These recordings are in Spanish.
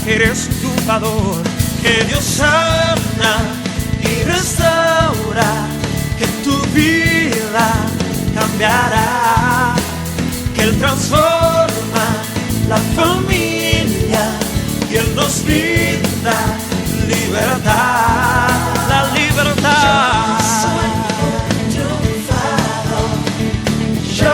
eres triunfador, que Dios sana y restaura, que tu vida cambiará, que Él transforma la familia y Él nos brinda libertad, la libertad. Yo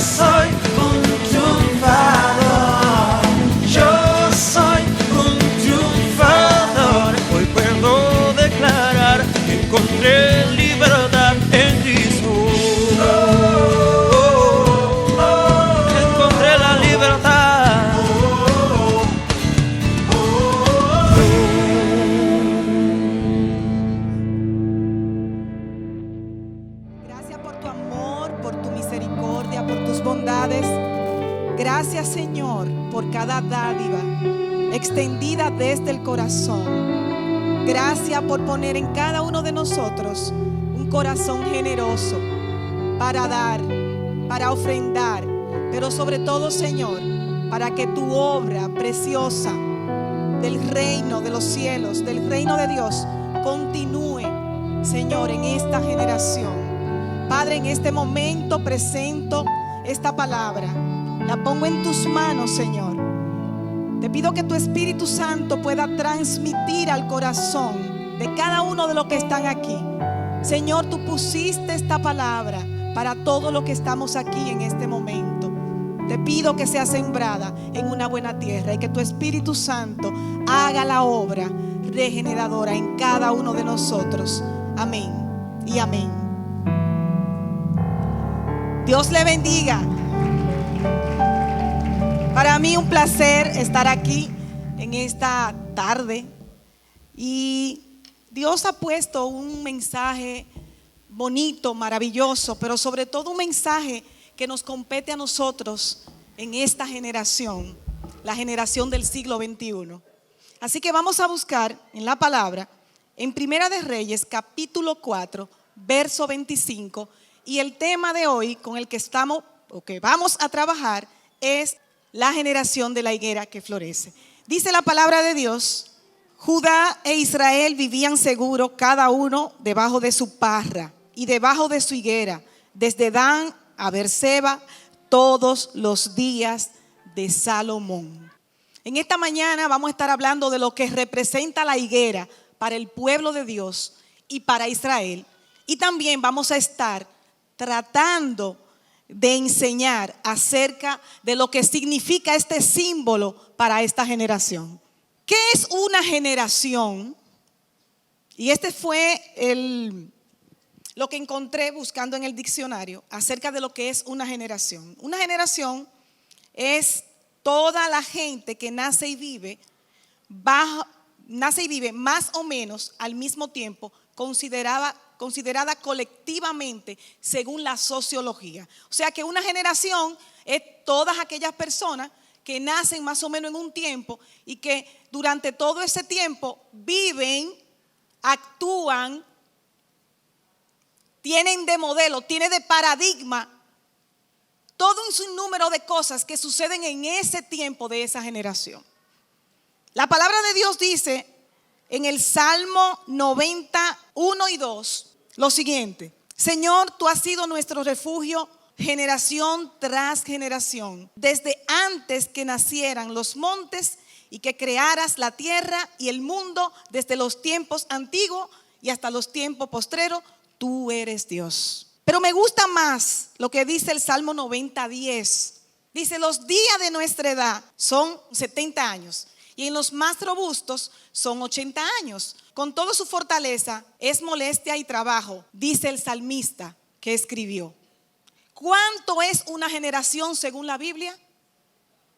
soy un triunfador, yo soy un triunfador. Hoy puedo declarar que encontré libertad en Cristo. Encontré la libertad. Gracias por tu amor, por tu misericordia, por tus bondades. Gracias, Señor, por cada dádiva extendida desde el corazón. Gracias por poner en cada uno de nosotros un corazón generoso para dar, para ofrendar, pero sobre todo, Señor, para que tu obra preciosa del reino de los cielos, del reino de Dios, continúe, Señor, en esta generación. Padre, en este momento presento esta palabra. La pongo en tus manos, Señor. Te pido que tu Espíritu Santo pueda transmitir al corazón de cada uno de los que están aquí. Señor, tú pusiste esta palabra para todos los que estamos aquí en este momento. Te pido que sea sembrada en una buena tierra y que tu Espíritu Santo haga la obra regeneradora en cada uno de nosotros. Amén y amén. Dios le bendiga. Para mí un placer estar aquí en esta tarde y Dios ha puesto un mensaje bonito, maravilloso, pero sobre todo un mensaje que nos compete a nosotros en esta generación, la generación del siglo XXI. Así que vamos a buscar en la palabra, en Primera de Reyes, capítulo 4, verso 25, y el tema de hoy con el que vamos a trabajar es la generación de la higuera que florece. Dice la palabra de Dios: Judá e Israel vivían seguro, cada uno debajo de su parra y debajo de su higuera, desde Dan a Beerseba, todos los días de Salomón. En esta mañana vamos a estar hablando de lo que representa la higuera para el pueblo de Dios y para Israel. Y también vamos a estar tratando de enseñar acerca de lo que significa este símbolo para esta generación. ¿Qué es una generación? Y este fue lo que encontré buscando en el diccionario acerca de lo que es una generación. Una generación es toda la gente que nace y vive más o menos al mismo tiempo, considerada colectivamente según la sociología. O sea que una generación es todas aquellas personas que nacen más o menos en un tiempo y que durante todo ese tiempo viven, actúan, tienen de modelo, tienen de paradigma todo un sinnúmero de cosas que suceden en ese tiempo de esa generación. La palabra de Dios dice en el Salmo 91 y 2 lo siguiente: Señor, tú has sido nuestro refugio generación tras generación, desde antes que nacieran los montes y que crearas la tierra y el mundo, desde los tiempos antiguos y hasta los tiempos postreros, tú eres Dios. Pero me gusta más lo que dice el Salmo 90:10. Dice: los días de nuestra edad son 70 años y en los más robustos son 80 años. Con toda su fortaleza es molestia y trabajo, dice el salmista que escribió. ¿Cuánto es una generación según la Biblia?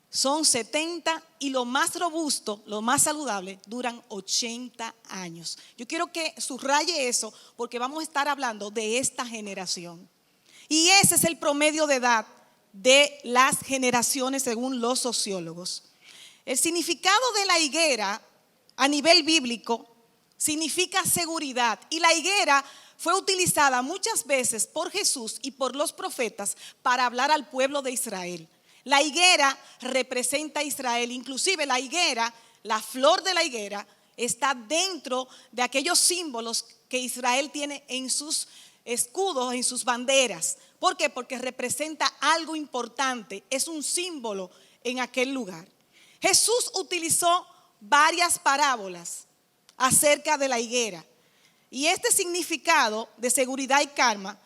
Son 70 y lo más robusto, lo más saludable, duran 80 años. Yo quiero que subraye eso porque vamos a estar hablando de esta generación. Y ese es el promedio de edad de las generaciones según los sociólogos. El significado de la higuera a nivel bíblico significa seguridad, y la higuera fue utilizada muchas veces por Jesús y por los profetas para hablar al pueblo de Israel. La higuera representa a Israel, inclusive la higuera la flor de la higuera, está dentro de aquellos símbolos que Israel tiene en sus escudos, en sus banderas. ¿Por qué? Porque representa algo importante, es un símbolo en aquel lugar. Jesús utilizó varias parábolas acerca de la higuera. Y este significado de seguridad y calma,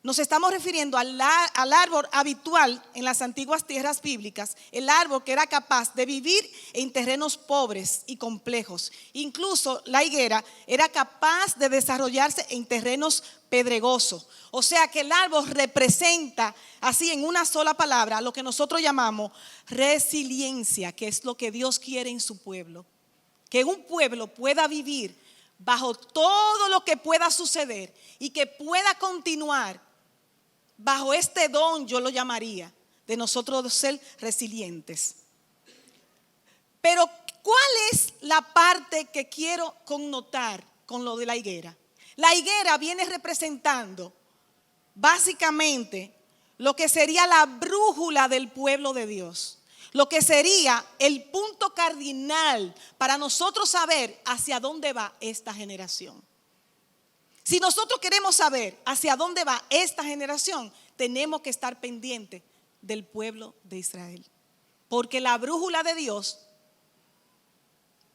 nos estamos refiriendo al árbol habitual en las antiguas tierras bíblicas, el árbol que era capaz de vivir en terrenos pobres y complejos. Incluso la higuera era capaz de desarrollarse en terrenos pedregosos. O sea que el árbol representa, así en una sola palabra, lo que nosotros llamamos resiliencia, que es lo que Dios quiere en su pueblo. Que un pueblo pueda vivir bajo todo lo que pueda suceder y que pueda continuar bajo este don, yo lo llamaría, de nosotros ser resilientes. Pero ¿cuál es la parte que quiero connotar con lo de la higuera? La higuera viene representando básicamente lo que sería la brújula del pueblo de Dios. Lo que sería el punto cardinal para nosotros saber hacia dónde va esta generación. Si nosotros queremos saber hacia dónde va esta generación, tenemos que estar pendientes del pueblo de Israel. Porque la brújula de Dios,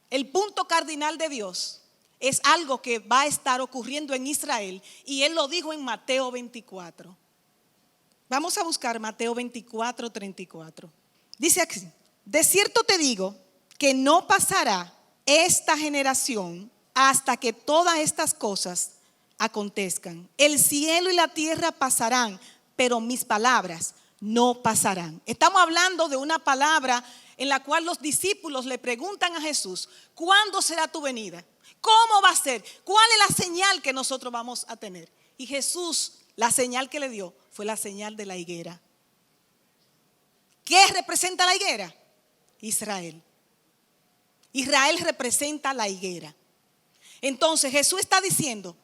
el punto cardinal de Dios, es algo que va a estar ocurriendo en Israel. Y Él lo dijo en Mateo 24. Vamos a buscar Mateo 24, 34. Dice aquí: de cierto te digo que no pasará esta generación hasta que todas estas cosas acontezcan. El cielo y la tierra pasarán, pero mis palabras no pasarán. Estamos hablando de una palabra en la cual los discípulos le preguntan a Jesús: ¿cuándo será tu venida? ¿Cómo va a ser? ¿Cuál es la señal que nosotros vamos a tener? Y Jesús, la señal que le dio fue la señal de la higuera. ¿Qué representa la higuera? Israel. Israel representa la higuera. Entonces Jesús está diciendo: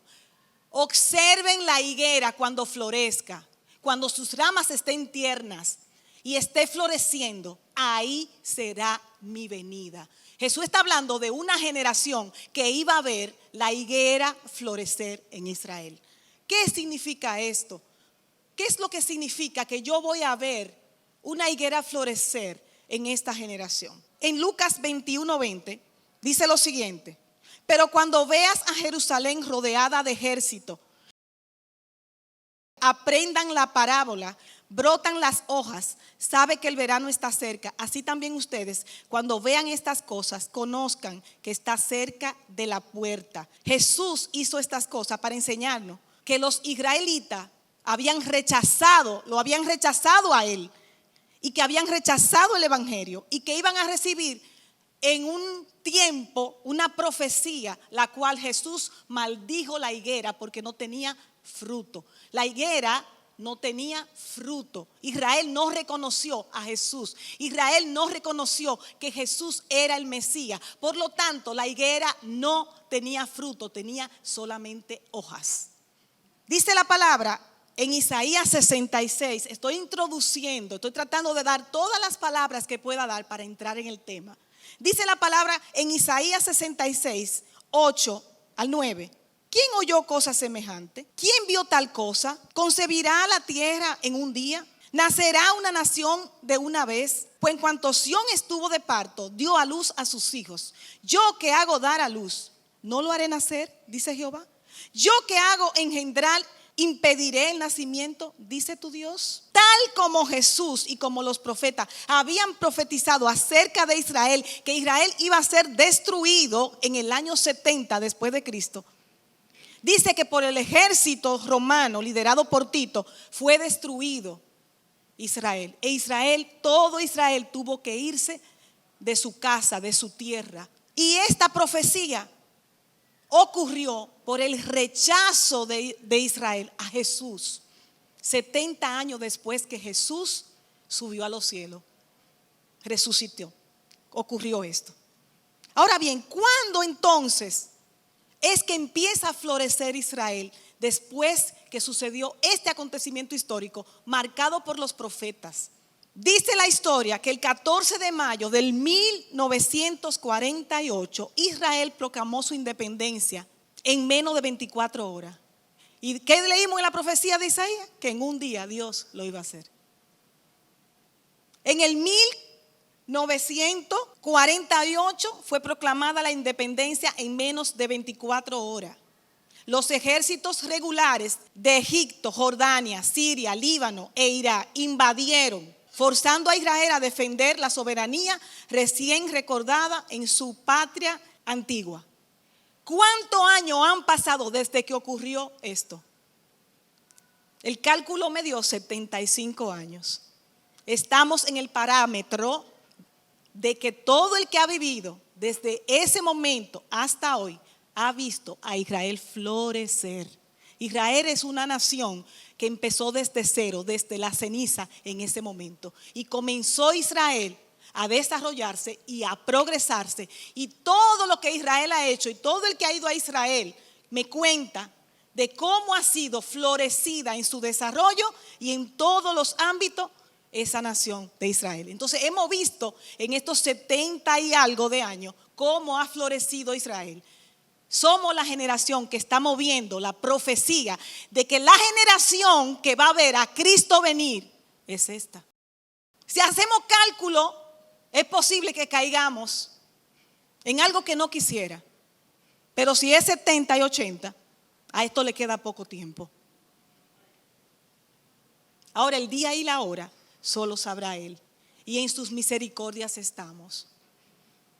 observen la higuera cuando florezca, cuando sus ramas estén tiernas y esté floreciendo, ahí será mi venida. Jesús está hablando de una generación que iba a ver la higuera florecer en Israel. ¿Qué significa esto? ¿Qué es lo que significa que yo voy a ver una higuera florecer en esta generación? En Lucas 21:20 dice lo siguiente: pero cuando veas a Jerusalén rodeada de ejército, aprendan la parábola, brotan las hojas, sabe que el verano está cerca. Así también ustedes, cuando vean estas cosas, conozcan que está cerca de la puerta. Jesús hizo estas cosas para enseñarnos que los israelitas lo habían rechazado a Él, y que habían rechazado el evangelio, y que iban a recibir en un tiempo una profecía, la cual Jesús maldijo la higuera porque no tenía fruto. La higuera no tenía fruto. Israel no reconoció a Jesús. Israel no reconoció que Jesús era el Mesías. Por lo tanto, la higuera no tenía fruto, tenía solamente hojas. Dice la palabra en Isaías 66, estoy tratando de dar todas las palabras que pueda dar para entrar en el tema. Dice la palabra en Isaías 66, 8 al 9. ¿Quién oyó cosa semejante? ¿Quién vio tal cosa? ¿Concebirá la tierra en un día? ¿Nacerá una nación de una vez? Pues en cuanto Sión estuvo de parto, dio a luz a sus hijos. Yo que hago dar a luz, ¿no lo haré nacer? Dice Jehová. Yo que hago engendrar, impediré el nacimiento, dice tu Dios. Tal como Jesús y como los profetas habían profetizado acerca de Israel, que Israel iba a ser destruido en el año 70 después de Cristo. Dice que por el ejército romano liderado por Tito fue destruido Israel. E Israel, todo Israel tuvo que irse de su casa, de su tierra. Y esta profecía ocurrió por el rechazo de Israel a Jesús. 70 años después que Jesús subió a los cielos, resucitó, ocurrió esto. Ahora bien, ¿cuándo entonces es que empieza a florecer Israel? Después que sucedió este acontecimiento histórico marcado por los profetas. Dice la historia que el 14 de mayo del 1948 Israel proclamó su independencia en menos de 24 horas. ¿Y qué leímos en la profecía de Isaías? Que en un día Dios lo iba a hacer. En el 1948 fue proclamada la independencia en menos de 24 horas. Los ejércitos regulares de Egipto, Jordania, Siria, Líbano e Irak invadieron, forzando a Israel a defender la soberanía recién recordada en su patria antigua. ¿Cuántos años han pasado desde que ocurrió esto? El cálculo me dio 75 años. Estamos en el parámetro de que todo el que ha vivido desde ese momento hasta hoy ha visto a Israel florecer. Israel es una nación que empezó desde cero, desde la ceniza en ese momento. Y comenzó Israel a desarrollarse y a progresarse. Y todo lo que Israel ha hecho y todo el que ha ido a Israel me cuenta de cómo ha sido florecida en su desarrollo y en todos los ámbitos esa nación de Israel. Entonces hemos visto en estos 70 y algo de años cómo ha florecido Israel. Somos la generación que estamos viendo la profecía de que la generación que va a ver a Cristo venir es esta. Si hacemos cálculo, es posible que caigamos en algo que no quisiera. Pero si es 70 y 80, a esto le queda poco tiempo. Ahora el día y la hora solo sabrá Él. Y en sus misericordias estamos.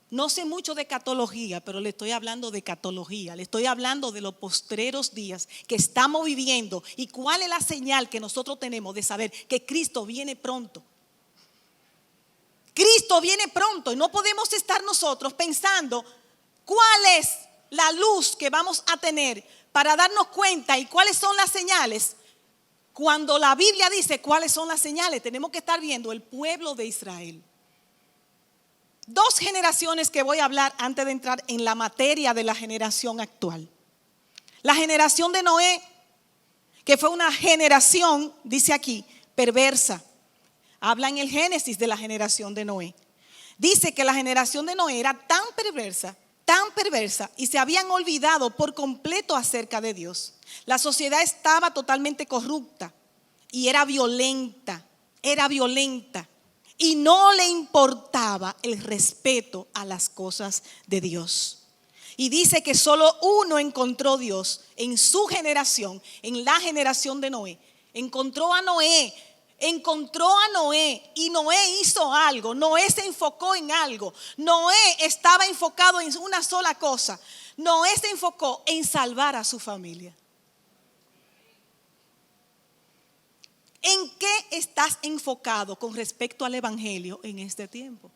No sé mucho de escatología, pero le estoy hablando de escatología. Le estoy hablando de los postreros días que estamos viviendo y cuál es la señal que nosotros tenemos de saber que Cristo viene pronto. Cristo viene pronto y no podemos estar nosotros pensando cuál es la luz que vamos a tener para darnos cuenta y cuáles son las señales. Cuando la Biblia dice cuáles son las señales, tenemos que estar viendo el pueblo de Israel. Dos generaciones que voy a hablar antes de entrar en la materia de la generación actual. La generación de Noé, que fue una generación, dice aquí, perversa. Habla en el Génesis de la generación de Noé. Dice que la generación de Noé era tan perversa, y se habían olvidado por completo acerca de Dios. La sociedad estaba totalmente corrupta y era violenta. Y no le importaba el respeto a las cosas de Dios. Y dice que solo uno encontró Dios en su generación, en la generación de Noé. Encontró a Noé y Noé hizo algo. Noé se enfocó en algo. Noé estaba enfocado en una sola cosa. Noé se enfocó en salvar a su familia. ¿En qué estás enfocado con respecto al evangelio en este tiempo?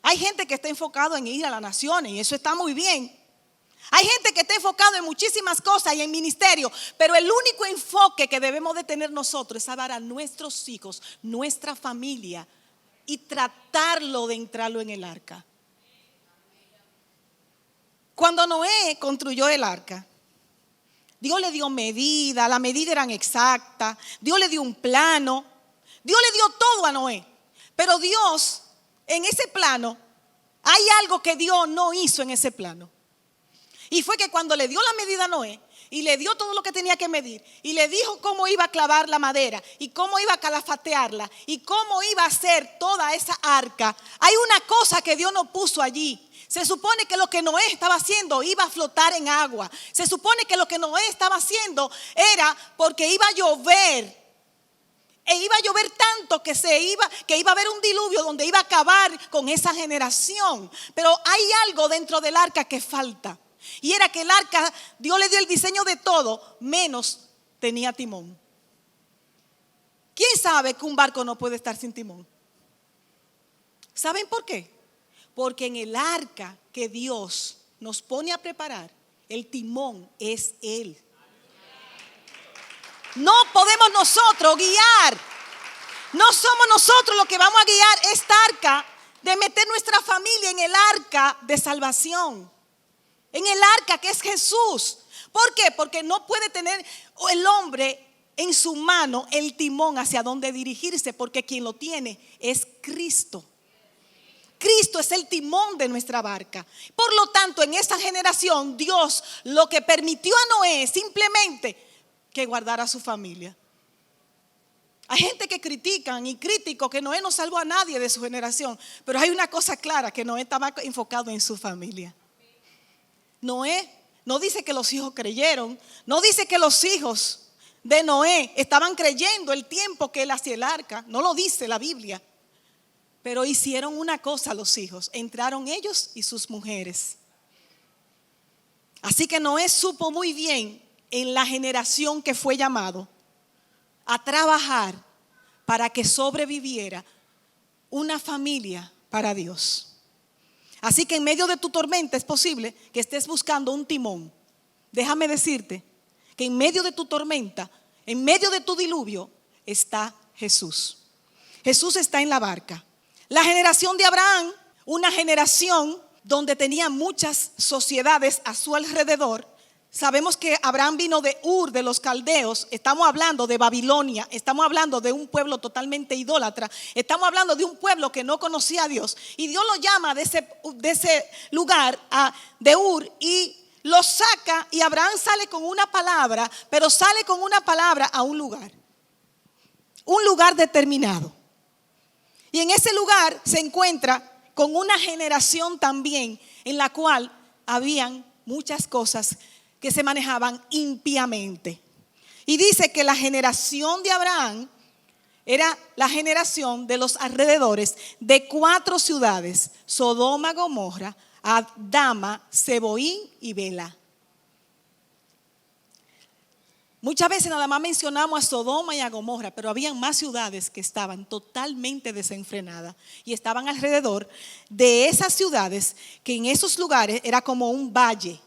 Hay gente que está enfocado en ir a las naciones y eso está muy bien. Hay gente que está enfocado en muchísimas cosas y en ministerio, pero el único enfoque que debemos de tener nosotros es salvar a nuestros hijos, nuestra familia y tratarlo de entrarlo en el arca. Cuando Noé construyó el arca, Dios le dio medida, las medidas eran exactas, Dios le dio un plano, Dios le dio todo a Noé. Pero Dios, en ese plano, hay algo que Dios no hizo en ese plano. Y fue que cuando le dio la medida a Noé y le dio todo lo que tenía que medir y le dijo cómo iba a clavar la madera y cómo iba a calafatearla y cómo iba a hacer toda esa arca, hay una cosa que Dios no puso allí. Se supone que lo que Noé estaba haciendo iba a flotar en agua. Se supone que lo que Noé estaba haciendo era porque iba a llover. E iba a llover tanto que iba a haber un diluvio donde iba a acabar con esa generación. Pero hay algo dentro del arca que falta. Y era que el arca, Dios le dio el diseño de todo, menos tenía timón. ¿Quién sabe que un barco no puede estar sin timón? ¿Saben por qué? Porque en el arca que Dios nos pone a preparar, el timón es Él. No podemos nosotros guiar. No somos nosotros los que vamos a guiar esta arca de meter nuestra familia en el arca de salvación. En el arca que es Jesús. ¿Por qué? Porque no puede tener el hombre en su mano el timón hacia dónde dirigirse, porque quien lo tiene es Cristo. Cristo es el timón de nuestra barca. Por lo tanto, en esta generación Dios lo que permitió a Noé simplemente que guardara a su familia. Hay gente que critican y crítico que Noé no salvó a nadie de su generación, pero hay una cosa clara, que Noé estaba enfocado en su familia. Noé no dice que los hijos creyeron, no dice que los hijos de Noé estaban creyendo el tiempo que él hacía el arca, no lo dice la Biblia. Pero hicieron una cosa los hijos, entraron ellos y sus mujeres. Así que Noé supo muy bien en la generación que fue llamado a trabajar para que sobreviviera una familia para Dios. Así que en medio de tu tormenta es posible que estés buscando un timón. Déjame decirte que en medio de tu tormenta, en medio de tu diluvio, está Jesús. Jesús está en la barca. La generación de Abraham, una generación donde tenía muchas sociedades a su alrededor. Sabemos que Abraham vino de Ur, de los caldeos. Estamos hablando de Babilonia. Estamos hablando de un pueblo totalmente idólatra. Estamos hablando de un pueblo que no conocía a Dios. Y Dios lo llama de ese lugar, de Ur, y lo saca. Y Abraham sale con una palabra, pero sale con una palabra a un lugar determinado. Y en ese lugar se encuentra con una generación también en la cual habían muchas cosas que se manejaban impíamente. Y dice que la generación de Abraham era la generación de los alrededores de 4 ciudades: Sodoma, Gomorra, Adama, Zeboín y Bela. Muchas veces nada más mencionamos a Sodoma y a Gomorra, pero habían más ciudades que estaban totalmente desenfrenadas y estaban alrededor de esas ciudades, que en esos lugares era como un valle.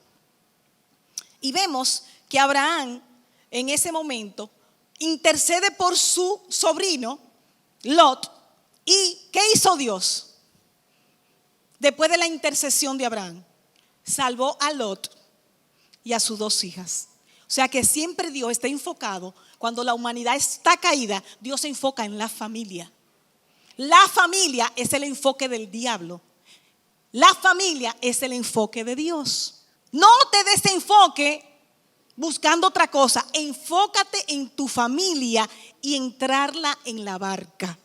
Y vemos que Abraham en ese momento intercede por su sobrino Lot. ¿Y qué hizo Dios? Después de la intercesión de Abraham, salvó a Lot y a sus 2 hijas. O sea que siempre Dios está enfocado, cuando la humanidad está caída, Dios se enfoca en la familia. La familia es el enfoque del diablo. La familia es el enfoque de Dios. No te desenfoque buscando otra cosa. Enfócate en tu familia y entrarla en la barca.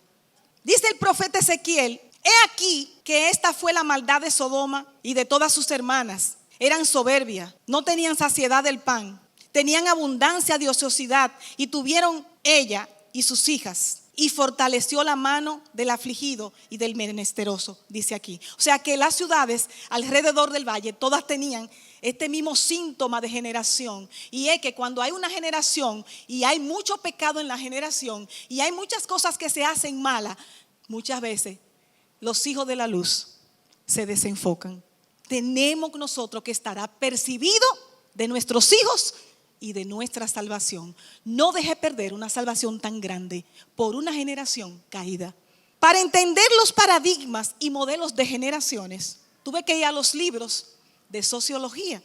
Dice el profeta Ezequiel: he aquí que esta fue la maldad de Sodoma y de todas sus hermanas. Eran soberbias, no tenían saciedad del pan, tenían abundancia de ociosidad, y tuvieron ella y sus hijas, y fortaleció la mano del afligido y del menesteroso, dice aquí. O sea que las ciudades alrededor del valle todas tenían este mismo síntoma de generación. Y es que cuando hay una generación y hay mucho pecado en la generación y hay muchas cosas que se hacen malas, muchas veces los hijos de la luz se desenfocan. Tenemos nosotros que estar apercibidos de nuestros hijos y de nuestra salvación. No deje perder una salvación tan grande por una generación caída. Para entender los paradigmas y modelos de generaciones, tuve que ir a los libros de sociología.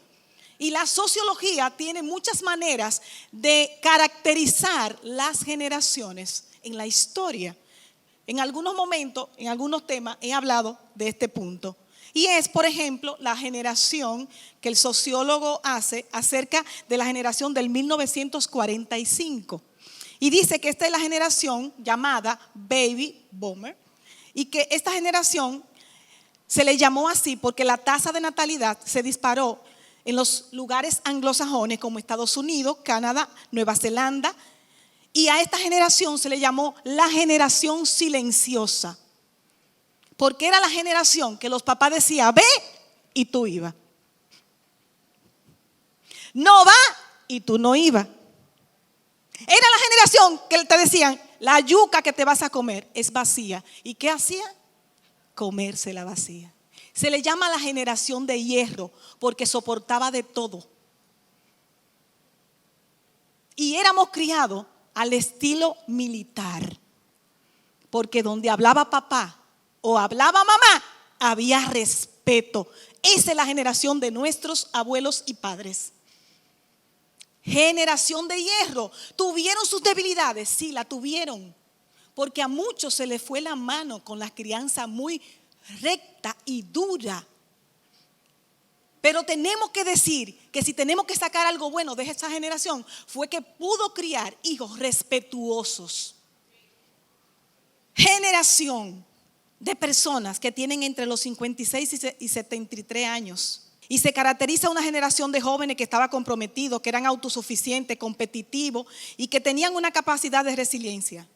Y la sociología tiene muchas maneras de caracterizar las generaciones en la historia. En algunos momentos, en algunos temas, he hablado de este punto. Y es, por ejemplo, la generación que el sociólogo hace acerca de la generación del 1945. Y dice que esta es la generación llamada Baby Boomer, y que esta generación se le llamó así porque la tasa de natalidad se disparó en los lugares anglosajones como Estados Unidos, Canadá, Nueva Zelanda. Y a esta generación se le llamó la generación silenciosa, porque era la generación que los papás decían: ve, y tú ibas. No va, y tú no ibas. Era la generación que te decían: la yuca que te vas a comer es vacía. ¿Y qué hacía? Comérsela vacía. Se le llama la generación de hierro porque soportaba de todo. Y éramos criados al estilo militar, porque donde hablaba papá o hablaba mamá, había respeto. Esa es la generación de nuestros abuelos y padres. Generación de hierro. ¿Tuvieron sus debilidades? Sí, la tuvieron. Porque a muchos se les fue la mano con la crianza muy recta y dura. Pero tenemos que decir que si tenemos que sacar algo bueno de esa generación, fue que pudo criar hijos respetuosos. Generación de personas que tienen entre los 56 y 73 años. Y se caracteriza una generación de jóvenes que estaba comprometidos, que eran autosuficientes, competitivos y que tenían una capacidad de resiliencia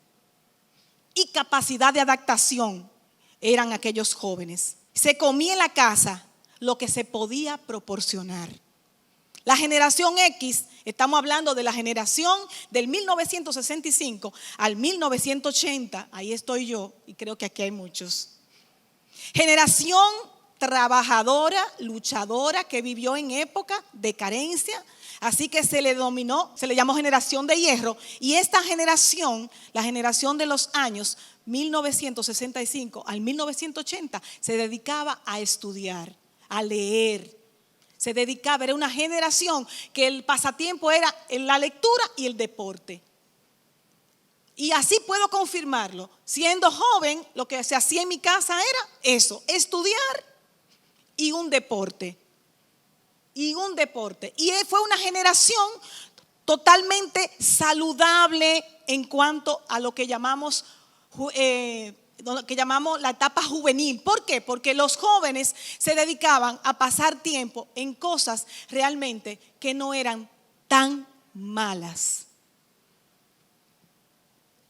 y capacidad de adaptación. Eran aquellos jóvenes. Se comía en la casa lo que se podía proporcionar. La generación X, estamos hablando de la generación del 1965 al 1980, ahí estoy yo y creo que aquí hay muchos. Generación trabajadora, luchadora, que vivió en época de carencia, así que se le llamó generación de hierro. Y esta generación, la generación de los años 1965 al 1980, se dedicaba a estudiar, a leer. Se dedicaba, era una generación que el pasatiempo era la lectura y el deporte. Y así puedo confirmarlo. Siendo joven, lo que se hacía en mi casa era eso, estudiar y un deporte. Y fue una generación totalmente saludable en cuanto a lo que llamamos la etapa juvenil. ¿Por qué? Porque los jóvenes se dedicaban a pasar tiempo en cosas realmente que no eran tan malas.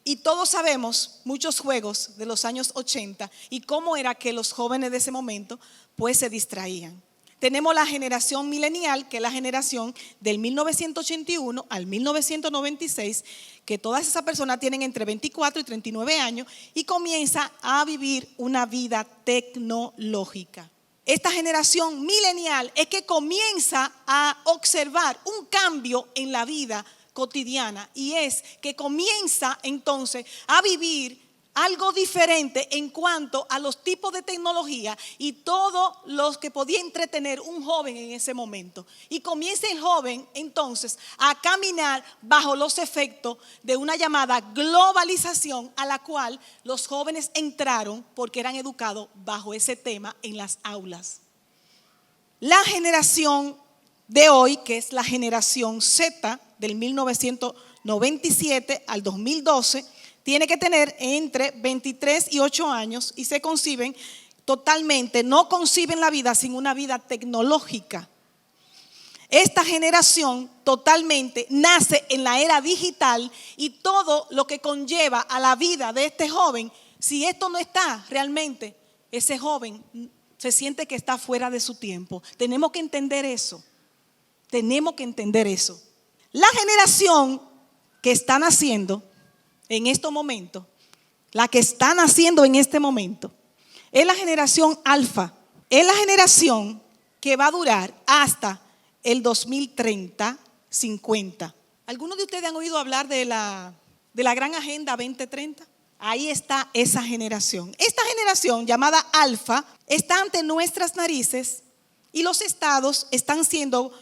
Y todos sabemos muchos juegos de los años 80 y cómo era que los jóvenes de ese momento pues se distraían. Tenemos la generación milenial, que es la generación del 1981 al 1996, que todas esas personas tienen entre 24 y 39 años y comienza a vivir una vida tecnológica. Esta generación milenial es que comienza a observar un cambio en la vida cotidiana, y es que comienza entonces a vivir algo diferente en cuanto a los tipos de tecnología y todo lo que podía entretener un joven en ese momento. Y comienza el joven entonces a caminar bajo los efectos de una llamada globalización, a la cual los jóvenes entraron porque eran educados bajo ese tema en las aulas. La generación de hoy, que es la generación Z, del 1997 al 2012, tiene que tener entre 23 y 8 años y se conciben totalmente, no conciben la vida sin una vida tecnológica. Esta generación totalmente nace en la era digital y todo lo que conlleva a la vida de este joven, si esto no está realmente, ese joven se siente que está fuera de su tiempo. Tenemos que entender eso. La generación que está naciendo en estos momentos, la que está naciendo en este momento, es la generación alfa. Es la generación que va a durar hasta el 2030, 50. ¿Algunos de ustedes han oído hablar de la Gran Agenda 2030? Ahí está esa generación. Esta generación llamada alfa está ante nuestras narices y los estados están siendo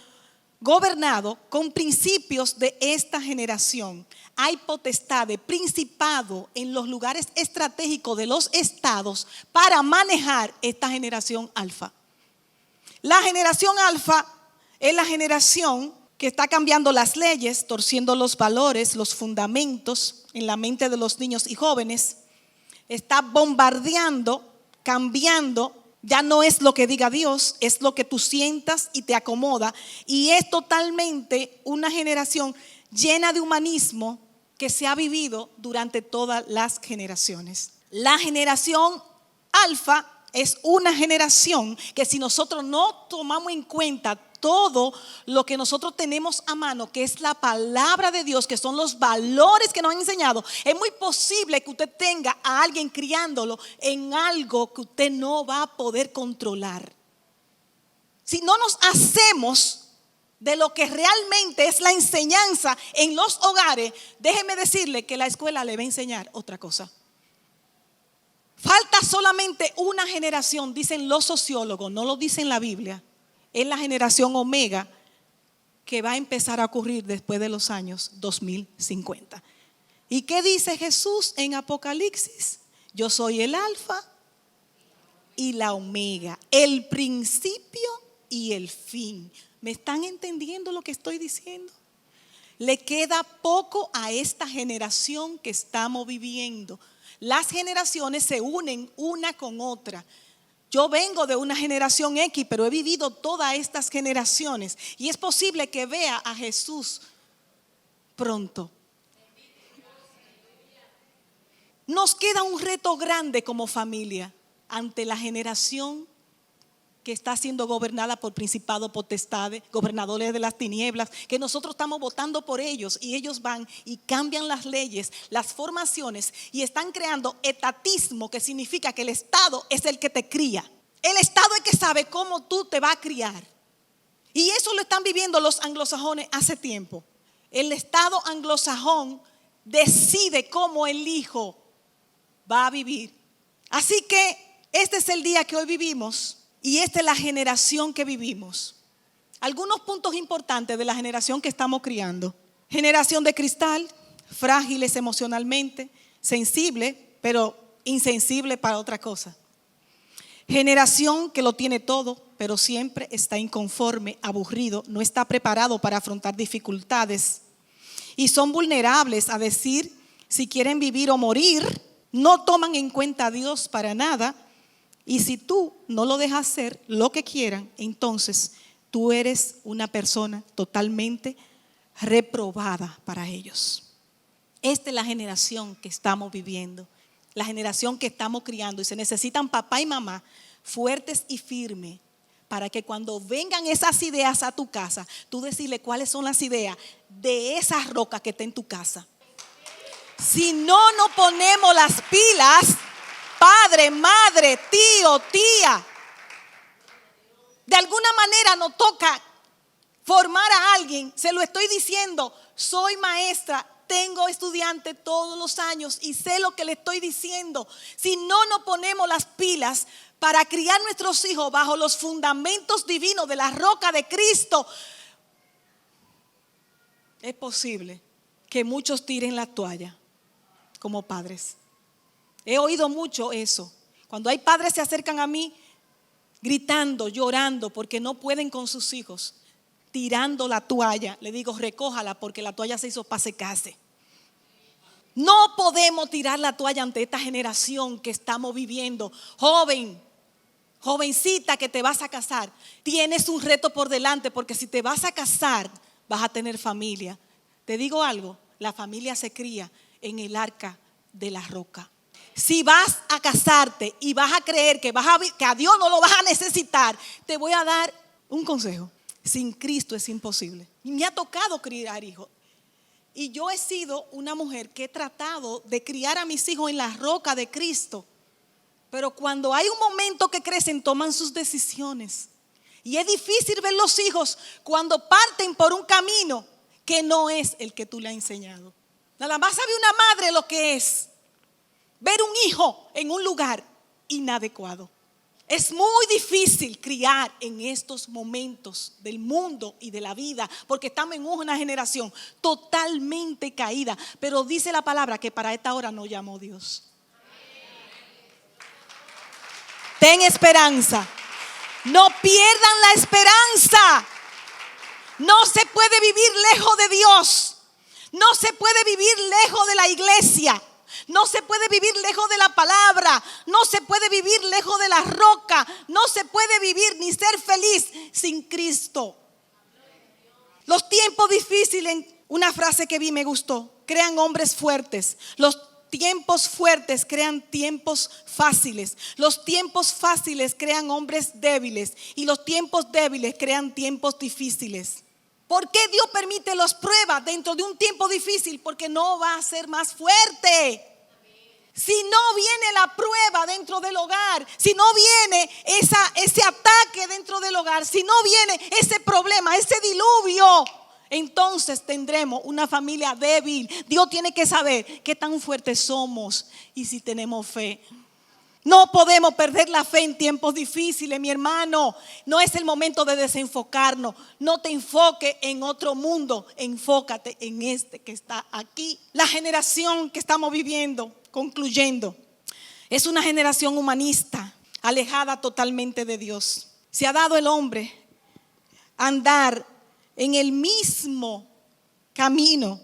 gobernado con principios de esta generación. Hay potestad de principado en los lugares estratégicos de los estados para manejar esta generación alfa. La generación alfa es la generación que está cambiando las leyes, torciendo los valores, los fundamentos en la mente de los niños y jóvenes. Está bombardeando, cambiando. Ya no es lo que diga Dios, es lo que tú sientas y te acomoda. Y es totalmente una generación llena de humanismo que se ha vivido durante todas las generaciones. La generación alfa es una generación que, si nosotros no tomamos en cuenta todo lo que nosotros tenemos a mano, que es la palabra de Dios, que son los valores que nos han enseñado, es muy posible que usted tenga a alguien criándolo en algo que usted no va a poder controlar. Si no nos hacemos de lo que realmente es la enseñanza en los hogares, déjeme decirle que la escuela le va a enseñar otra cosa. Falta solamente una generación, dicen los sociólogos, no lo dice en la Biblia. Es la generación Omega, que va a empezar a ocurrir después de los años 2050. ¿Y qué dice Jesús en Apocalipsis? Yo soy el alfa y la omega, el principio y el fin. ¿Me están entendiendo lo que estoy diciendo? Le queda poco a esta generación que estamos viviendo. Las generaciones se unen una con otra. Yo vengo de una generación X, pero he vivido todas estas generaciones. Y es posible que vea a Jesús pronto. Nos queda un reto grande como familia ante la generación que está siendo gobernada por principados, potestades, gobernadores de las tinieblas, que nosotros estamos votando por ellos y ellos van y cambian las leyes, las formaciones y están creando etatismo, que significa que el Estado es el que te cría. El Estado es el que sabe cómo tú te vas a criar. Y eso lo están viviendo los anglosajones hace tiempo. El Estado anglosajón decide cómo el hijo va a vivir. Así que este es el día que hoy vivimos. Y esta es la generación que vivimos. Algunos puntos importantes de la generación que estamos criando. Generación de cristal, frágiles emocionalmente, sensibles, pero insensibles para otra cosa. Generación que lo tiene todo, pero siempre está inconforme, aburrido, no está preparado para afrontar dificultades. Y son vulnerables a decir si quieren vivir o morir. No toman en cuenta a Dios para nada. Y si tú no lo dejas hacer lo que quieran, entonces tú eres una persona totalmente reprobada para ellos. Esta es la generación que estamos viviendo, la generación que estamos criando. Y se necesitan papá y mamá fuertes y firmes para que cuando vengan esas ideas a tu casa, tú decirle cuáles son las ideas de esa roca que está en tu casa. Si no nos ponemos las pilas, padre, madre, tío, tía, de alguna manera nos toca formar a alguien. Se lo estoy diciendo, soy maestra, tengo estudiantes todos los años y sé lo que le estoy diciendo. Si no nos ponemos las pilas para criar nuestros hijos bajo los fundamentos divinos de la roca de Cristo, es posible que muchos tiren la toalla como padres. He oído mucho eso. Cuando hay padres que se acercan a mí gritando, llorando porque no pueden con sus hijos, tirando la toalla, le digo recójala porque la toalla se hizo para secarse. No podemos tirar la toalla ante esta generación que estamos viviendo. Jovencita que te vas a casar, tienes un reto por delante, porque si te vas a casar vas a tener familia. Te digo algo, la familia se cría en el arca de la roca. Si vas a casarte y vas a creer que a Dios no lo vas a necesitar, te voy a dar un consejo. Sin Cristo es imposible. Y me ha tocado criar hijos. Y yo he sido una mujer que he tratado de criar a mis hijos en la roca de Cristo. Pero cuando hay un momento que crecen, toman sus decisiones. Y es difícil ver los hijos cuando parten por un camino que no es el que tú le has enseñado. Nada más sabe una madre lo que es ver un hijo en un lugar inadecuado. Es muy difícil criar en estos momentos del mundo y de la vida, porque estamos en una generación totalmente caída. Pero dice la palabra que para esta hora nos llamó Dios. Ten esperanza. No pierdan la esperanza. No se puede vivir lejos de Dios. No se puede vivir lejos de la iglesia. No se puede vivir lejos de la palabra. No se puede vivir lejos de la roca. No se puede vivir ni ser feliz sin Cristo. Los tiempos difíciles, una frase que vi me gustó, crean hombres fuertes. Los tiempos fuertes crean tiempos fáciles. Los tiempos fáciles crean hombres débiles. Y los tiempos débiles crean tiempos difíciles. ¿Por qué Dios permite las pruebas dentro de un tiempo difícil? Porque no va a ser más fuerte. Si no viene la prueba dentro del hogar, si no viene ese ataque dentro del hogar, si no viene ese problema, ese diluvio, entonces tendremos una familia débil. Dios tiene que saber qué tan fuertes somos y si tenemos fe. No podemos perder la fe en tiempos difíciles, mi hermano. No es el momento de desenfocarnos. No te enfoques en otro mundo. Enfócate en este que está aquí. La generación que estamos viviendo, concluyendo, es una generación humanista, alejada totalmente de Dios. Se ha dado el hombre a andar en el mismo camino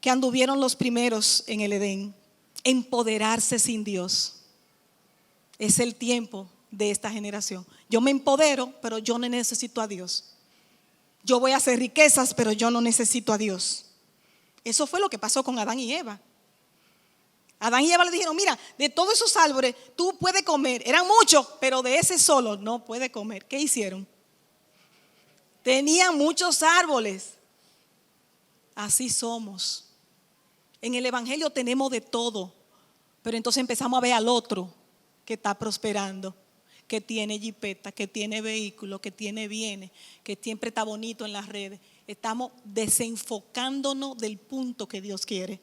que anduvieron los primeros en el Edén. Empoderarse sin Dios. Es el tiempo de esta generación. Yo me empodero, pero yo no necesito a Dios. Yo voy a hacer riquezas, pero yo no necesito a Dios. Eso fue lo que pasó con Adán y Eva. Adán y Eva le dijeron, mira, de todos esos árboles tú puedes comer. Eran muchos, pero de ese solo no puede comer. ¿Qué hicieron? Tenían muchos árboles. Así somos. En el evangelio tenemos de todo, pero entonces empezamos a ver al otro que está prosperando, que tiene jipeta, que tiene vehículo, que tiene bienes, que siempre está bonito en las redes. Estamos desenfocándonos del punto que Dios quiere.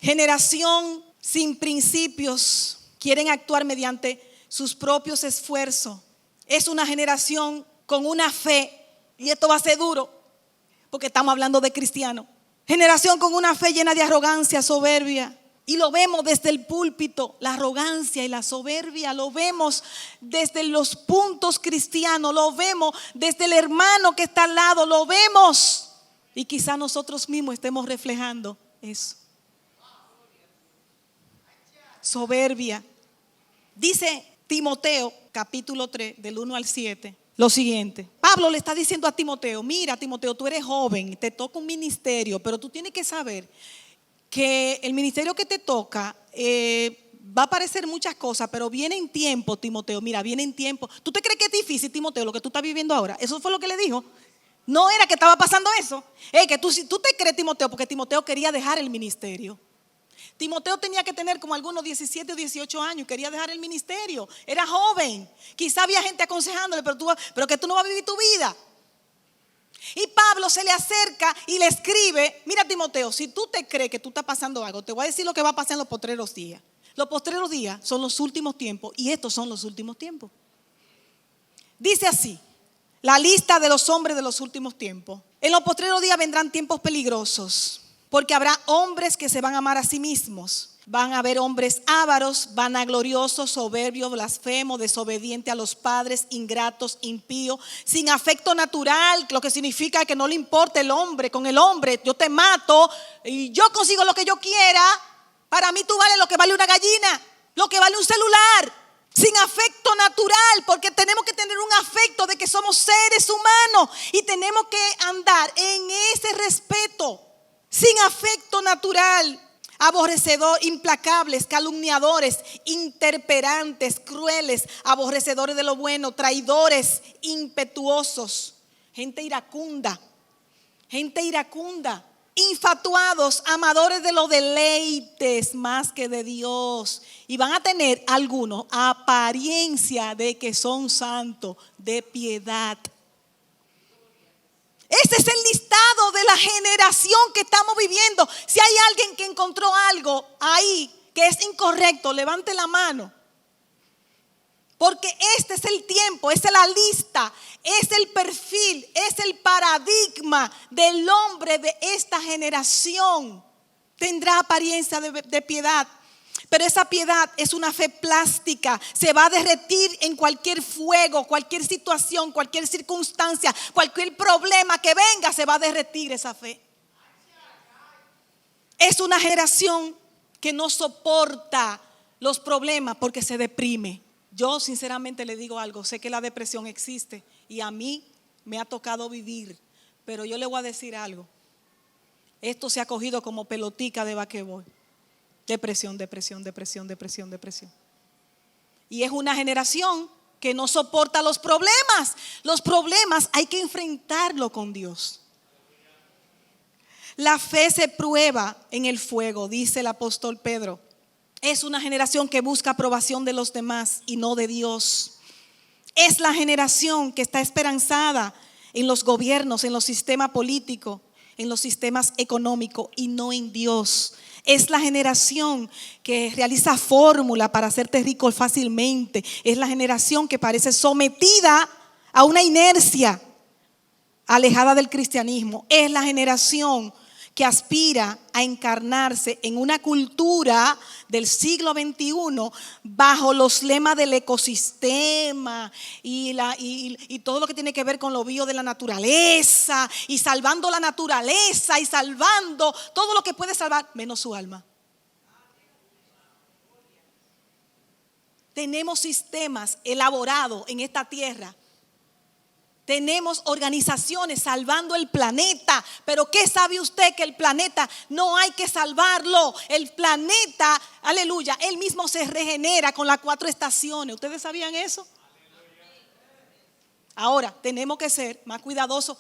Generación sin principios, quieren actuar mediante sus propios esfuerzos. Es una generación con una fe, y esto va a ser duro, porque estamos hablando de cristianos. Generación con una fe llena de arrogancia, soberbia. Y lo vemos desde el púlpito, la arrogancia y la soberbia, lo vemos desde los puntos cristianos, lo vemos desde el hermano que está al lado, lo vemos. Y quizá nosotros mismos estemos reflejando eso. Soberbia. Dice Timoteo, capítulo 3, del 1 al 7, lo siguiente. Pablo le está diciendo a Timoteo, mira Timoteo, tú eres joven, te toca un ministerio, pero tú tienes que saber que el ministerio que te toca va a parecer muchas cosas, pero viene en tiempo, Timoteo. Mira, viene en tiempo. ¿Tú te crees que es difícil, Timoteo, lo que tú estás viviendo ahora? Eso fue lo que le dijo. No era que estaba pasando eso. Que tú te crees, Timoteo, porque Timoteo quería dejar el ministerio. Timoteo tenía que tener como algunos 17 o 18 años, quería dejar el ministerio. Era joven. Quizá había gente aconsejándole, pero que tú no vas a vivir tu vida. Y Pablo se le acerca y le escribe, mira Timoteo, si tú te crees que tú estás pasando algo, te voy a decir lo que va a pasar en los postreros días. Los postreros días son los últimos tiempos y estos son los últimos tiempos. Dice así, la lista de los hombres de los últimos tiempos. En los postreros días vendrán tiempos peligrosos, porque habrá hombres que se van a amar a sí mismos. Van a haber hombres ávaros, vanagloriosos, soberbios, blasfemos, desobedientes a los padres, ingratos, impíos, sin afecto natural, lo que significa que no le importa el hombre. Con el hombre yo te mato y yo consigo lo que yo quiera. Para mí tú vales lo que vale una gallina, lo que vale un celular. Sin afecto natural, porque tenemos que tener un afecto de que somos seres humanos y tenemos que andar en ese respeto. Sin afecto natural. Aborrecedor, implacables, calumniadores, interperantes, crueles, aborrecedores de lo bueno, traidores, impetuosos, gente iracunda, infatuados, amadores de los deleites más que de Dios. Y van a tener algunos apariencia de que son santos, de piedad. Ese es el listado de la generación que estamos viviendo. Si hay alguien que encontró algo ahí que es incorrecto, levante la mano. Porque este es el tiempo, esta es la lista, es el perfil, es el paradigma del hombre de esta generación. Tendrá apariencia de piedad, pero esa piedad es una fe plástica. Se va a derretir en cualquier fuego, cualquier situación, cualquier circunstancia, cualquier problema que venga, se va a derretir esa fe. Es una generación que no soporta los problemas porque se deprime. Yo sinceramente le digo algo, sé que la depresión existe y a mí me ha tocado vivir, pero yo le voy a decir algo. Esto se ha cogido como pelotica de basquetbol. Depresión. Y es una generación que no soporta los problemas. Los problemas hay que enfrentarlo con Dios. La fe se prueba en el fuego, dice el apóstol Pedro. Es una generación que busca aprobación de los demás y no de Dios. Es la generación que está esperanzada en los gobiernos, en los sistemas políticos, en los sistemas económicos y no en Dios. Es la generación que realiza fórmula para hacerte rico fácilmente. Es la generación que parece sometida a una inercia alejada del cristianismo. Es la generación que aspira a encarnarse en una cultura del siglo XXI bajo los lemas del ecosistema y todo lo que tiene que ver con lo bio de la naturaleza, y salvando la naturaleza y salvando todo lo que puede salvar menos su alma. Tenemos sistemas elaborados en esta tierra. Tenemos organizaciones salvando el planeta, pero ¿qué sabe usted? Que el planeta no hay que salvarlo. El planeta, aleluya, él mismo se regenera con las 4 estaciones. ¿Ustedes sabían eso? Ahora, tenemos que ser más cuidadosos.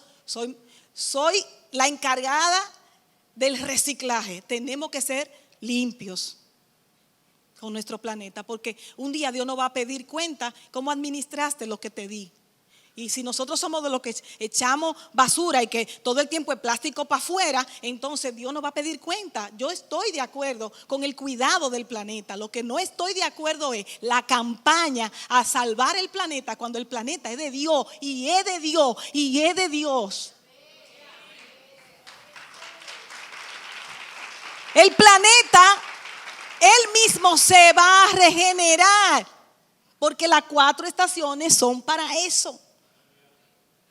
Soy la encargada del reciclaje. Tenemos que ser limpios con nuestro planeta, porque un día Dios nos va a pedir cuenta cómo administraste lo que te di. Y si nosotros somos de los que echamos basura y que todo el tiempo es plástico para afuera, entonces Dios nos va a pedir cuenta. Yo estoy de acuerdo con el cuidado del planeta. Lo que no estoy de acuerdo es la campaña a salvar el planeta cuando el planeta es de Dios y es de Dios y es de Dios. El planeta, él mismo se va a regenerar, porque las 4 estaciones son para eso.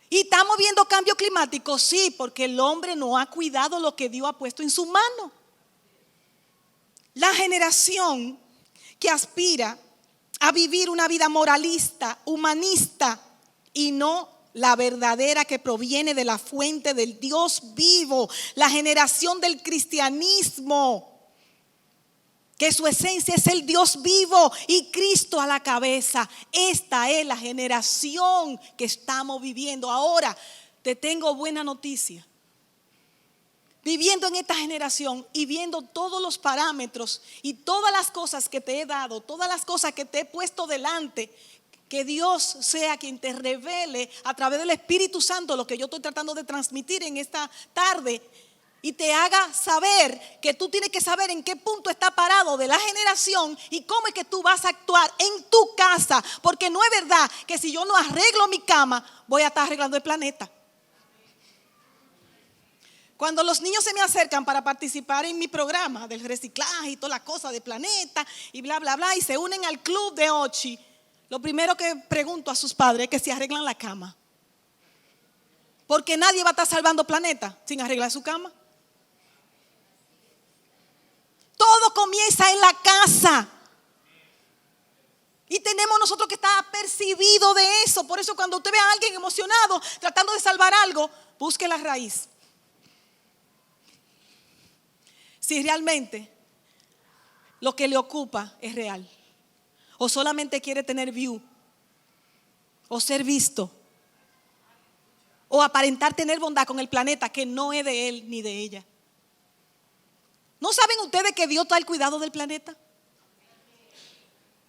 ¿Y estamos viendo cambio climático? Sí, porque el hombre no ha cuidado lo que Dios ha puesto en su mano. La generación que aspira a vivir una vida moralista, humanista, y no la verdadera que proviene de la fuente del Dios vivo. La generación del cristianismo, que su esencia es el Dios vivo y Cristo a la cabeza. Esta es la generación que estamos viviendo. Ahora te tengo buena noticia. Viviendo en esta generación y viendo todos los parámetros y todas las cosas que te he dado, todas las cosas que te he puesto delante, que Dios sea quien te revele a través del Espíritu Santo lo que yo estoy tratando de transmitir en esta tarde, y te haga saber que tú tienes que saber en qué punto está parado de la generación y cómo es que tú vas a actuar en tu casa. Porque no es verdad que si yo no arreglo mi cama, voy a estar arreglando el planeta. Cuando los niños se me acercan para participar en mi programa del reciclaje y toda la cosa del planeta y bla, bla, bla, y se unen al club de Ochi, lo primero que pregunto a sus padres es que si arreglan la cama. Porque nadie va a estar salvando el planeta sin arreglar su cama. Todo comienza en la casa. Y tenemos nosotros que estar apercibidos de eso. Por eso cuando usted ve a alguien emocionado tratando de salvar algo, busque la raíz. Si realmente lo que le ocupa es real, o solamente quiere tener view, o ser visto, o aparentar tener bondad con el planeta que no es de él ni de ella. ¿No saben ustedes que Dios está al cuidado del planeta?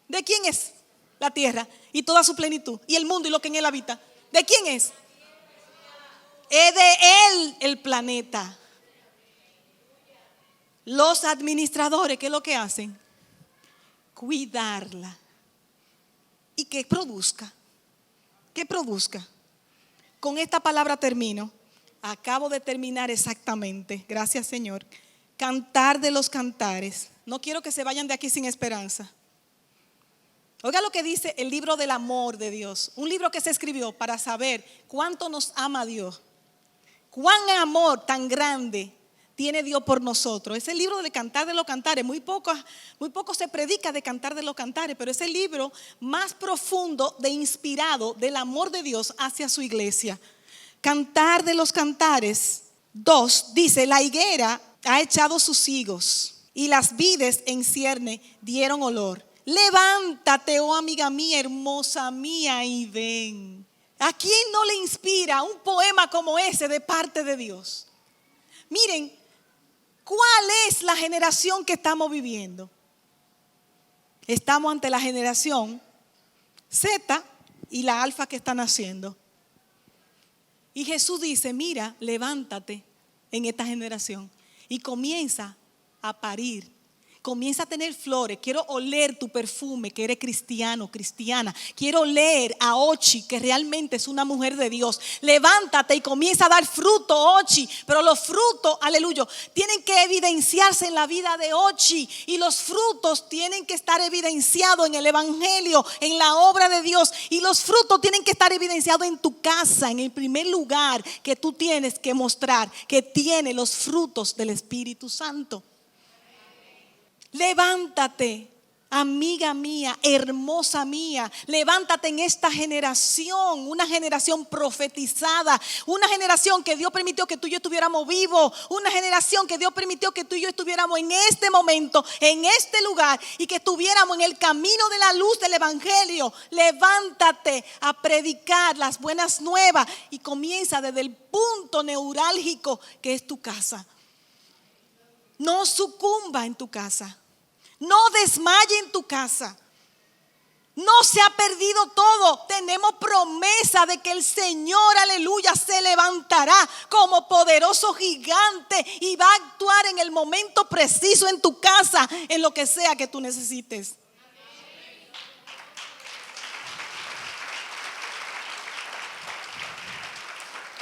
¿De quién es la tierra y toda su plenitud y el mundo y lo que en él habita? ¿De quién es? Es de él el planeta. Los administradores, ¿qué es lo que hacen? Cuidarla. Y que produzca. Que produzca. Con esta palabra termino. Acabo de terminar exactamente. Gracias, Señor. Cantar de los cantares. No quiero que se vayan de aquí sin esperanza. Oiga lo que dice el libro del amor de Dios. Un libro que se escribió para saber cuánto nos ama Dios. Cuán amor tan grande tiene Dios por nosotros. Ese libro de Cantar de los Cantares, muy poco se predica de Cantar de los Cantares, pero es el libro más profundo de inspirado del amor de Dios hacia su iglesia. Cantar de los Cantares 2 dice: la higuera ha echado sus higos y las vides en cierne dieron olor. Levántate, oh amiga mía, hermosa mía, y ven. ¿A quién no le inspira un poema como ese de parte de Dios? Miren, ¿cuál es la generación que estamos viviendo? Estamos ante la generación Z y la alfa que están naciendo. Y Jesús dice: mira, levántate, en esta generación y comienza a parir. Comienza a tener flores. Quiero oler tu perfume, que eres cristiano, cristiana. Quiero oler a Ochi, que realmente es una mujer de Dios. Levántate y comienza a dar fruto, Ochi. Pero los frutos, aleluya, tienen que evidenciarse en la vida de Ochi. Y los frutos tienen que estar evidenciados en el evangelio, en la obra de Dios. Y los frutos tienen que estar evidenciados en tu casa, en el primer lugar que tú tienes que mostrar que tiene los frutos del Espíritu Santo. Levántate, amiga mía, hermosa mía. Levántate en esta generación, una generación profetizada, una generación que Dios permitió que tú y yo estuviéramos vivos, una generación que Dios permitió que tú y yo estuviéramos en este momento, en este lugar, y que estuviéramos en el camino de la luz del evangelio. Levántate a predicar las buenas nuevas y comienza desde el punto neurálgico que es tu casa. No sucumba en tu casa. No desmaye en tu casa. No se ha perdido todo. Tenemos promesa de que el Señor, aleluya, se levantará como poderoso gigante y va a actuar en el momento preciso en tu casa, en lo que sea que tú necesites.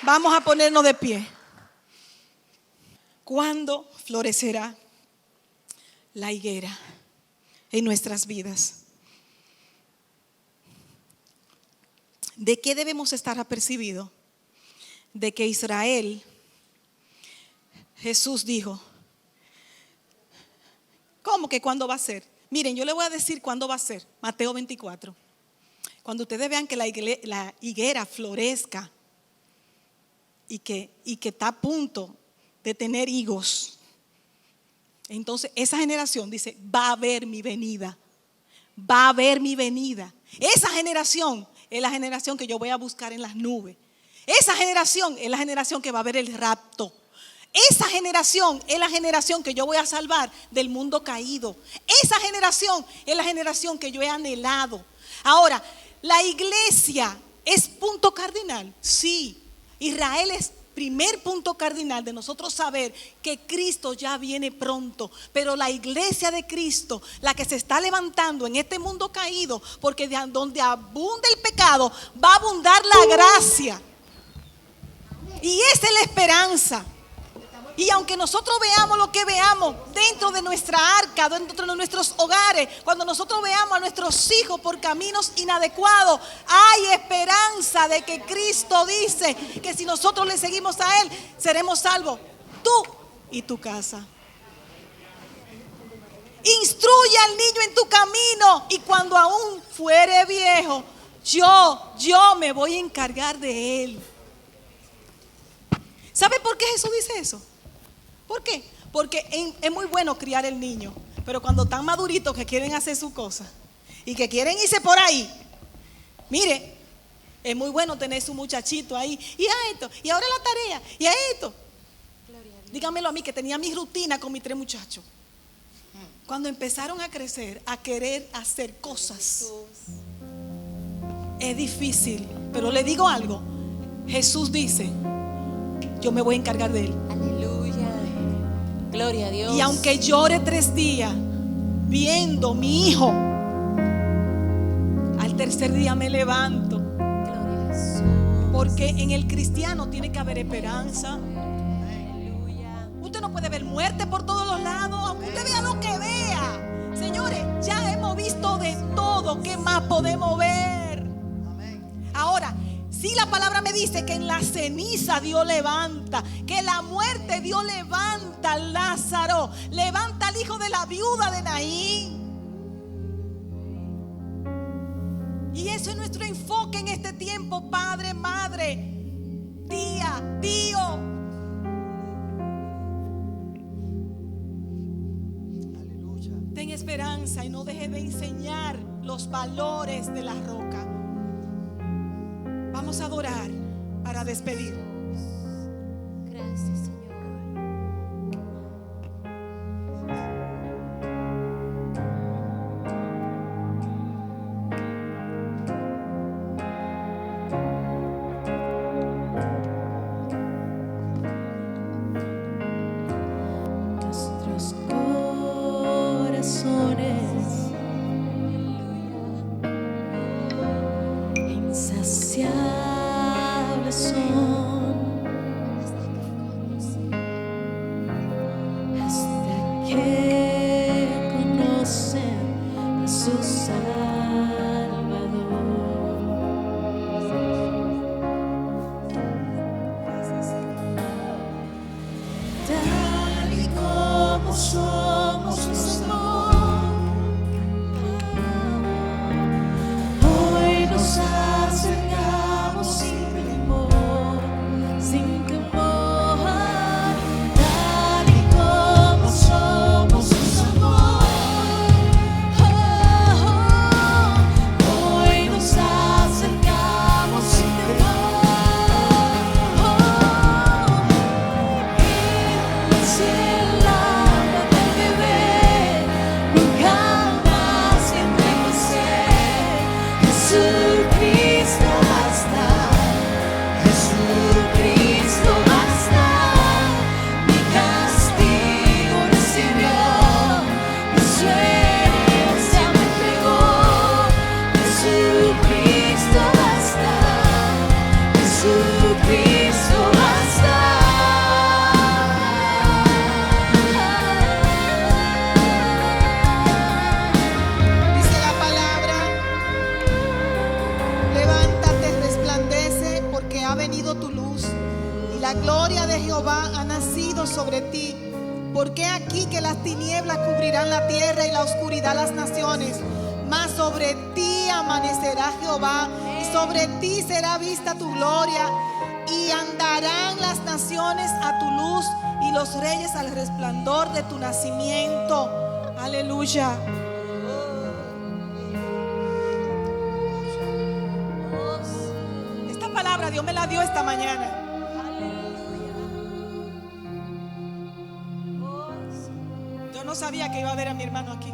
Vamos a ponernos de pie. ¿Cuándo florecerá la higuera en nuestras vidas? ¿De qué debemos estar apercibidos? De que Israel, Jesús dijo, ¿cómo que cuándo va a ser? Miren, yo les voy a decir cuándo va a ser. Mateo 24. Cuando ustedes vean que la higuera florezca y que está a punto de tener higos, entonces esa generación dice, va a haber mi venida. Va a haber mi venida. Esa generación es la generación que yo voy a buscar en las nubes. Esa generación es la generación que va a ver el rapto. Esa generación es la generación que yo voy a salvar del mundo caído. Esa generación es la generación que yo he anhelado. Ahora, la iglesia es punto cardinal. Sí, Israel es primer punto cardinal de nosotros saber que Cristo ya viene pronto. Pero la iglesia de Cristo, la que se está levantando en este mundo caído, porque de donde abunda el pecado va a abundar la gracia. Y esa es la esperanza. Y aunque nosotros veamos lo que veamos dentro de nuestra arca, dentro de nuestros hogares, cuando nosotros veamos a nuestros hijos por caminos inadecuados, hay esperanza de que Cristo dice que si nosotros le seguimos a Él, seremos salvos, tú y tu casa. Instruye al niño en tu camino, y cuando aún fuere viejo, yo me voy a encargar de él. ¿Sabe por qué Jesús dice eso? ¿Por qué? Porque es muy bueno criar el niño, pero cuando están maduritos que quieren hacer sus cosas y que quieren irse por ahí, mire, es muy bueno tener su muchachito ahí, y a esto, y ahora la tarea, y a esto. Dígamelo a mí, que tenía mi rutina con mis 3 muchachos. Cuando empezaron a crecer, a querer hacer cosas, es difícil, pero le digo algo. Jesús dice, yo me voy a encargar de él. Aleluya. Gloria a Dios. Y aunque llore 3 días viendo a mi hijo, al tercer día me levanto. Gloria a Jesús. Porque en el cristiano tiene que haber esperanza. Usted no puede ver muerte por todos los lados, aunque usted vea lo que vea. Señores, ya hemos visto de todo. ¿Qué más podemos ver? Ahora, si la palabra me dice que en la ceniza Dios levanta, que en la muerte Dios levanta a Lázaro, levanta al hijo de la viuda de Naín. Y eso es nuestro enfoque en este tiempo, padre, madre, tía, tío. Ten esperanza y no dejes de enseñar los valores de la roca. Vamos a adorar para despedir. Gracias, Señor. que conocen a su Salvador. Tal y como somos los dos, hoy nos acercamos sin temor, sin temor. Tal y como somos los dos, hoy nos acercamos sin Jesucristo basta, Jesucristo basta. Mi castigo recibió, mi sueño me entregó. Jesucristo basta, Jesucristo basta. Dice la palabra: levántate, resplandece, porque ha venido tu luz y la gloria de Jehová ha nacido sobre ti. Porque aquí que las tinieblas cubrirán la tierra y la oscuridad las naciones, mas sobre ti amanecerá Jehová y sobre ti será vista tu gloria. Y andarán las naciones a tu luz y los reyes al resplandor de tu nacimiento. Aleluya. Esta palabra Dios me la dio esta mañana. Yo no sabía que iba a ver a mi hermano aquí.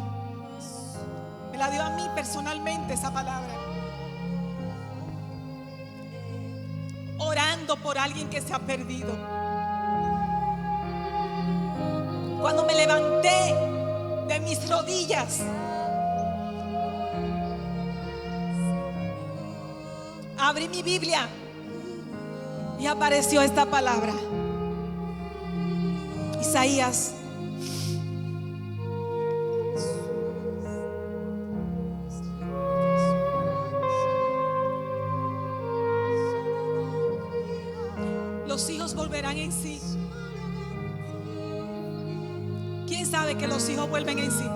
Me la dio a mí personalmente esa palabra. Orando por alguien que se ha perdido. Cuando me levanté de mis rodillas, abrí mi Biblia y apareció esta palabra. Isaías. Los hijos volverán en sí. ¿Quién sabe que los hijos vuelven en sí?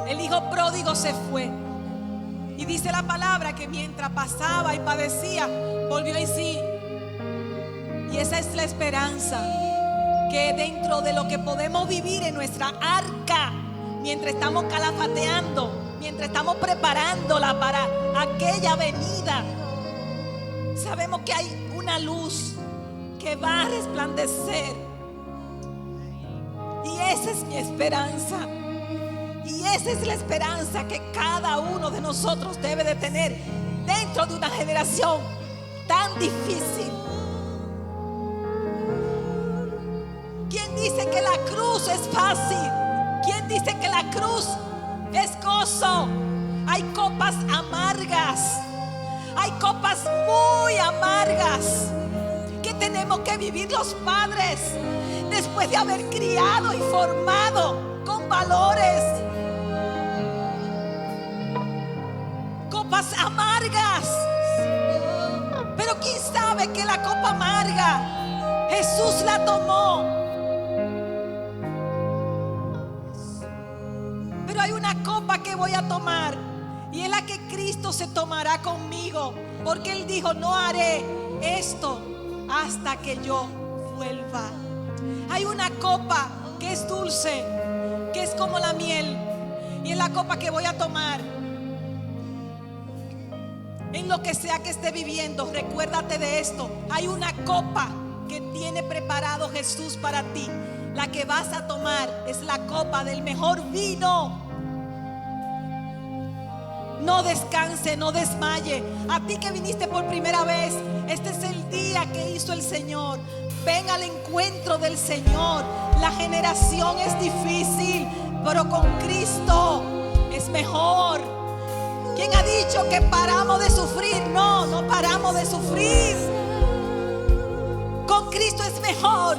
El hijo pródigo se fue. Y dice la palabra que mientras pasaba y padecía, volvió en sí. Y esa es la esperanza, que dentro de lo que podemos vivir en nuestra arca, mientras estamos calafateando, mientras estamos preparándola para aquella venida, sabemos que hay una luz que va a resplandecer. Y esa es mi esperanza. Y esa es la esperanza que cada uno de nosotros debe de tener dentro de una generación tan difícil. ¿Quién dice que la cruz es fácil? ¿Quién dice que la cruz es gozo? Hay copas amargas. Hay copas muy amargas que tenemos que vivir los padres después de haber criado y formado con valores. Copas amargas. Pero quién sabe que la copa amarga Jesús la tomó. Pero hay una copa que voy a tomar, y es la que Cristo se tomará conmigo, porque Él dijo: no haré esto hasta que yo vuelva. Hay una copa que es dulce, que es como la miel, y es la copa que voy a tomar. En lo que sea que esté viviendo, recuérdate de esto. Hay una copa que tiene preparado Jesús para ti. La que vas a tomar es la copa del mejor vino. No descanse, no desmaye. A ti que viniste por primera vez, este es el día que hizo el Señor. Ven al encuentro del Señor. La generación es difícil, pero con Cristo es mejor. ¿Quién ha dicho que paramos de sufrir? No, no paramos de sufrir. Cristo es mejor.